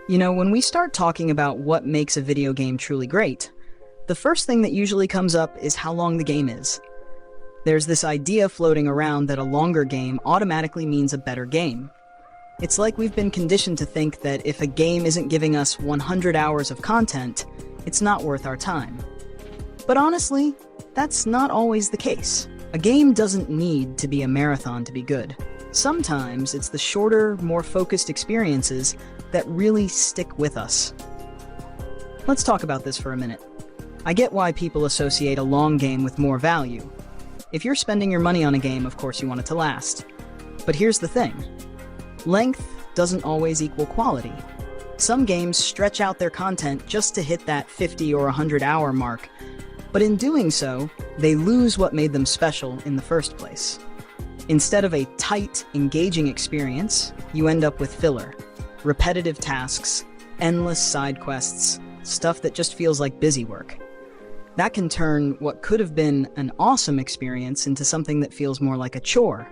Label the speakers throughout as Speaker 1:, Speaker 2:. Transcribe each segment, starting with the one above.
Speaker 1: When we start talking about what makes a video game truly great, the first thing that usually comes up is how long the game is. There's this idea floating around that a longer game automatically means a better game. It's like we've been conditioned to think that if a game isn't giving us 100 hours of content, it's not worth our time. But honestly, that's not always the case. A game doesn't need to be a marathon to be good. Sometimes it's the shorter, more focused experiences that really stick with us. Let's talk about this for a minute. I get why people associate a long game with more value. If you're spending your money on a game, of course you want it to last. But here's the thing. Length doesn't always equal quality. Some games stretch out their content just to hit that 50 or 100-hour mark, but in doing so, they lose what made them special in the first place. Instead of a tight, engaging experience, you end up with filler, repetitive tasks, endless side quests, stuff that just feels like busy work. That can turn what could have been an awesome experience into something that feels more like a chore.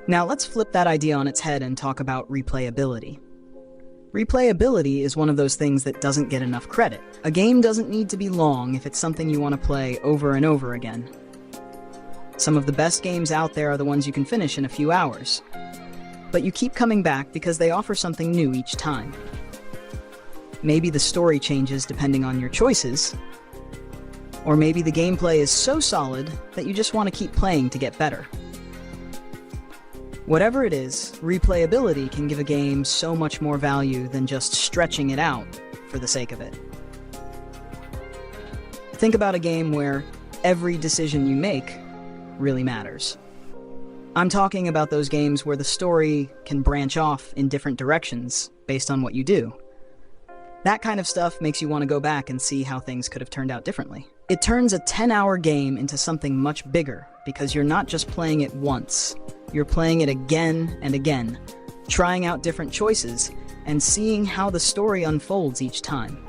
Speaker 1: Now let's flip that idea on its head and talk about replayability. Replayability is one of those things that doesn't get enough credit. A game doesn't need to be long if it's something you want to play over and over again. Some of the best games out there are the ones you can finish in a few hours. But you keep coming back because they offer something new each time. Maybe the story changes depending on your choices, or maybe the gameplay is so solid that you just want to keep playing to get better. Whatever it is, replayability can give a game so much more value than just stretching it out for the sake of it. Think about a game where every decision you make really matters. I'm talking about those games where the story can branch off in different directions based on what you do. That kind of stuff makes you want to go back and see how things could have turned out differently. It turns a 10-hour game into something much bigger because you're not just playing it once, you're playing it again and again, trying out different choices and seeing how the story unfolds each time.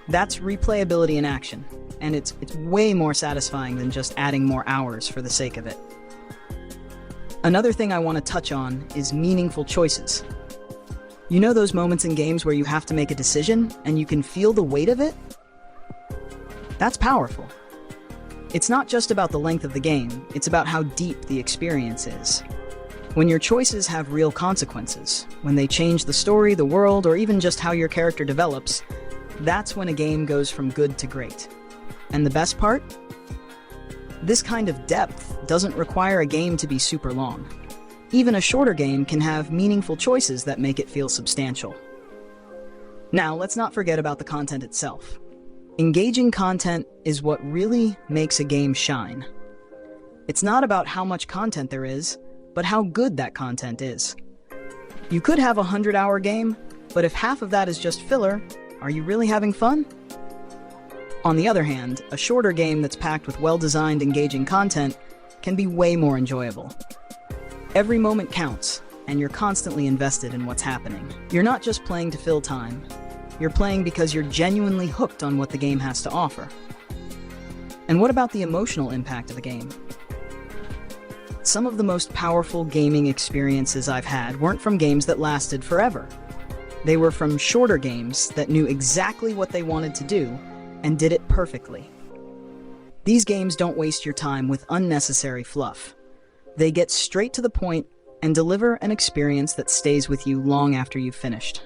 Speaker 1: That's replayability in action, and it's way more satisfying than just adding more hours for the sake of it. Another thing I want to touch on is meaningful choices. You know those moments in games where you have to make a decision and you can feel the weight of it? That's powerful. It's not just about the length of the game, it's about how deep the experience is. When your choices have real consequences, when they change the story, the world, or even just how your character develops, that's when a game goes from good to great. And the best part? This kind of depth doesn't require a game to be super long. Even a shorter game can have meaningful choices that make it feel substantial. Now, let's not forget about the content itself. Engaging content is what really makes a game shine. It's not about how much content there is, but how good that content is. You could have a 100-hour game, but if half of that is just filler, are you really having fun? On the other hand, a shorter game that's packed with well-designed, engaging content can be way more enjoyable. Every moment counts, and you're constantly invested in what's happening. You're not just playing to fill time. You're playing because you're genuinely hooked on what the game has to offer. And what about the emotional impact of the game? Some of the most powerful gaming experiences I've had weren't from games that lasted forever. They were from shorter games that knew exactly what they wanted to do and did it perfectly. These games don't waste your time with unnecessary fluff. They get straight to the point and deliver an experience that stays with you long after you've finished.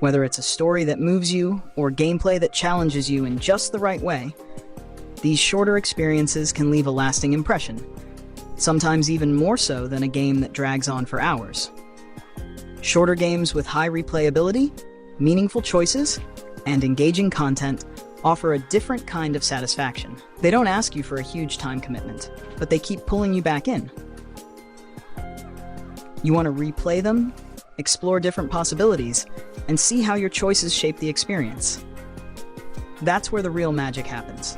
Speaker 1: Whether it's a story that moves you or gameplay that challenges you in just the right way, these shorter experiences can leave a lasting impression, sometimes even more so than a game that drags on for hours. Shorter games with high replayability, meaningful choices, and engaging content offer a different kind of satisfaction. They don't ask you for a huge time commitment, but they keep pulling you back in. You want to replay them, explore different possibilities, and see how your choices shape the experience. That's where the real magic happens.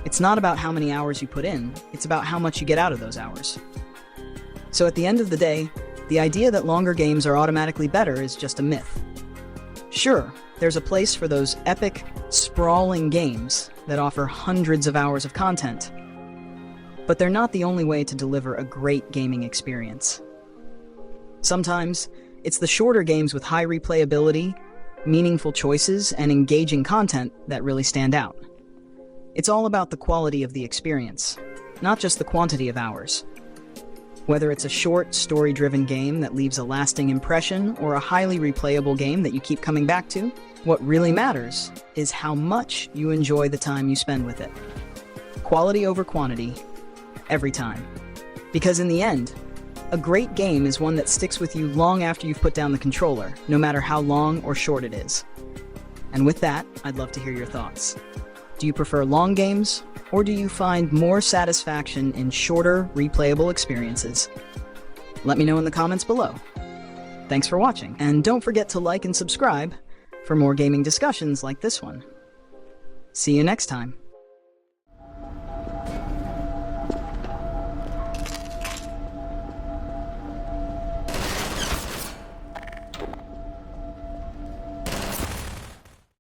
Speaker 1: It's not about how many hours you put in, it's about how much you get out of those hours. So at the end of the day, the idea that longer games are automatically better is just a myth. Sure, there's a place for those epic, sprawling games that offer hundreds of hours of content, but they're not the only way to deliver a great gaming experience. Sometimes, It's the shorter games with high replayability, meaningful choices, and engaging content that really stand out. It's all about the quality of the experience, not just the quantity of hours. Whether it's a short, story-driven game that leaves a lasting impression or a highly replayable game that you keep coming back to, what really matters is how much you enjoy the time you spend with it. Quality over quantity, every time. Because in the end, a great game is one that sticks with you long after you've put down the controller, no matter how long or short it is. And with that, I'd love to hear your thoughts. Do you prefer long games, or do you find more satisfaction in shorter, replayable experiences? Let me know in the comments below. Thanks for watching, and don't forget to like and subscribe for more gaming discussions like this one. See you next time.